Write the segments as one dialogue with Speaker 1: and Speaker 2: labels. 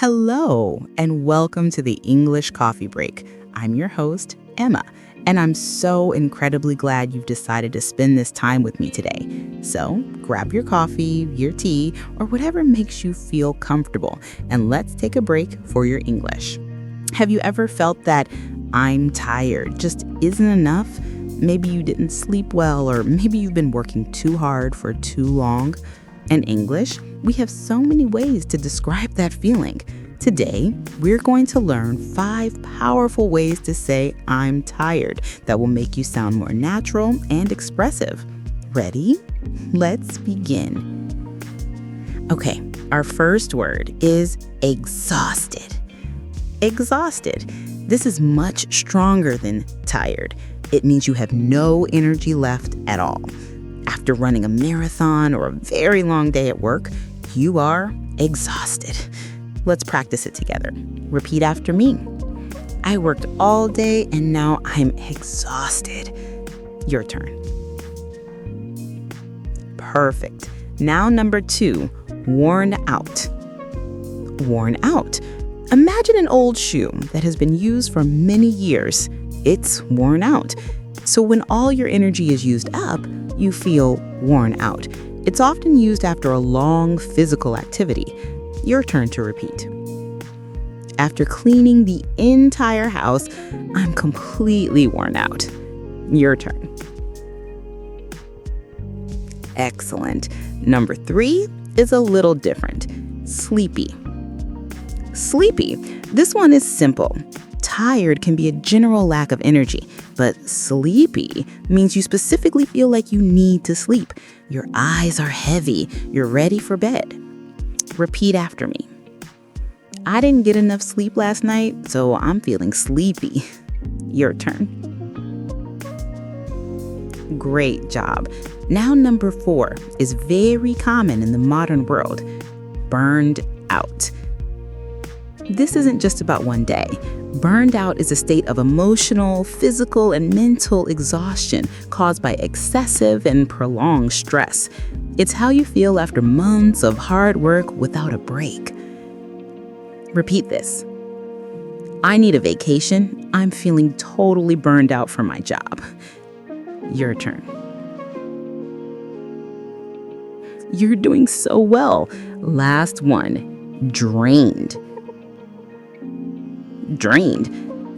Speaker 1: Hello, and welcome to the English Coffee Break. I'm your host, Emma, and I'm so incredibly glad you've decided to spend this time with me today. So grab your coffee, your tea, or whatever makes you feel comfortable, and let's take a break for your English. Have you ever felt that "I'm tired" just isn't enough? Maybe you didn't sleep well, or maybe you've been working too hard for too long. In English, we have so many ways to describe that feeling. Today, we're going to learn 5 powerful ways to say "I'm tired" that will make you sound more natural and expressive. Ready? Let's begin. Okay, our first word is exhausted. Exhausted. This is much stronger than tired. It means you have no energy left at all. After running a marathon or a very long day at work, you are exhausted. Let's practice it together. Repeat after me. I worked all day and now I'm exhausted. Your turn. Perfect. Now number 2, worn out. Worn out. Imagine an old shoe that has been used for many years. It's worn out. So when all your energy is used up, you feel worn out. It's often used after a long physical activity. Your turn to repeat. After cleaning the entire house, I'm completely worn out. Your turn. Excellent. Number 3 is a little different. Sleepy. Sleepy. This one is simple. Tired can be a general lack of energy, but sleepy means you specifically feel like you need to sleep. Your eyes are heavy. You're ready for bed. Repeat after me. I didn't get enough sleep last night, so I'm feeling sleepy. Your turn. Great job. Now number 4 is very common in the modern world. Burned out. This isn't just about one day. Burned out is a state of emotional, physical, and mental exhaustion caused by excessive and prolonged stress. It's how you feel after months of hard work without a break. Repeat this. I need a vacation. I'm feeling totally burned out from my job. Your turn. You're doing so well. Last one, drained. Drained.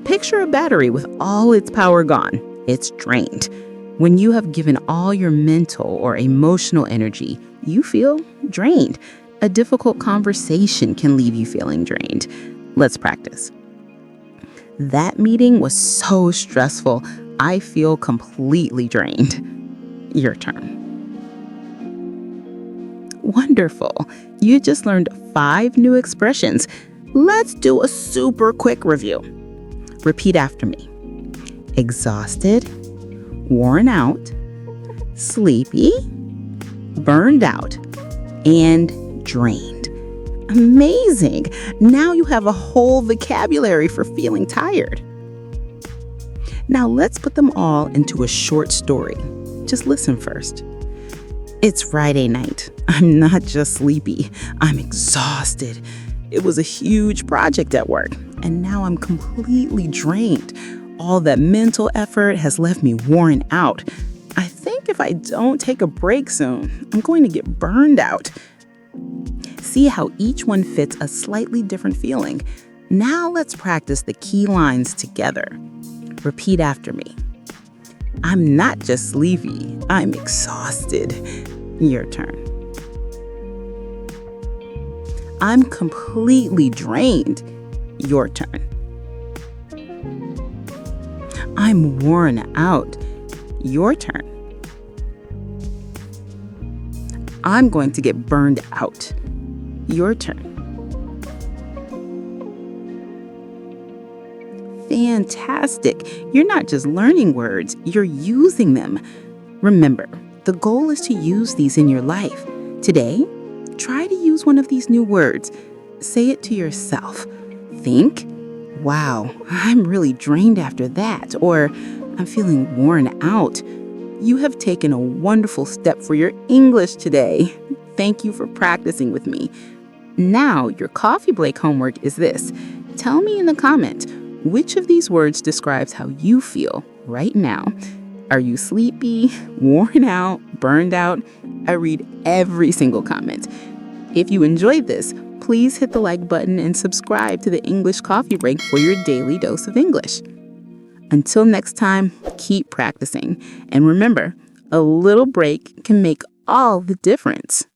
Speaker 1: Picture a battery with all its power gone. It's drained. When you have given all your mental or emotional energy, you feel drained. A difficult conversation can leave you feeling drained. Let's practice. That meeting was so stressful. I feel completely drained. Your turn. Wonderful. You just learned 5 new expressions. Let's do a super quick review. Repeat after me. Exhausted, worn out, sleepy, burned out, and drained. Amazing! Now you have a whole vocabulary for feeling tired. Now let's put them all into a short story. Just listen first. It's Friday night. I'm not just sleepy. I'm exhausted. It was a huge project at work, and now I'm completely drained. All that mental effort has left me worn out. I think if I don't take a break soon, I'm going to get burned out. See how each one fits a slightly different feeling. Now let's practice the key lines together. Repeat after me. I'm not just sleepy, I'm exhausted. Your turn. I'm completely drained. Your turn. I'm worn out. Your turn. I'm going to get burned out. Your turn. Fantastic. You're not just learning words, you're using them. Remember, the goal is to use these in your life. Today, try to use one of these new words. Say it to yourself. Think, wow, I'm really drained after that, or I'm feeling worn out. You have taken a wonderful step for your English today. Thank you for practicing with me. Now, your coffee break homework is this. Tell me in the comment, which of these words describes how you feel right now? Are you sleepy, worn out, burned out? I read every single comment. If you enjoyed this, please hit the like button and subscribe to the English Coffee Break for your daily dose of English. Until next time, keep practicing. And remember, a little break can make all the difference.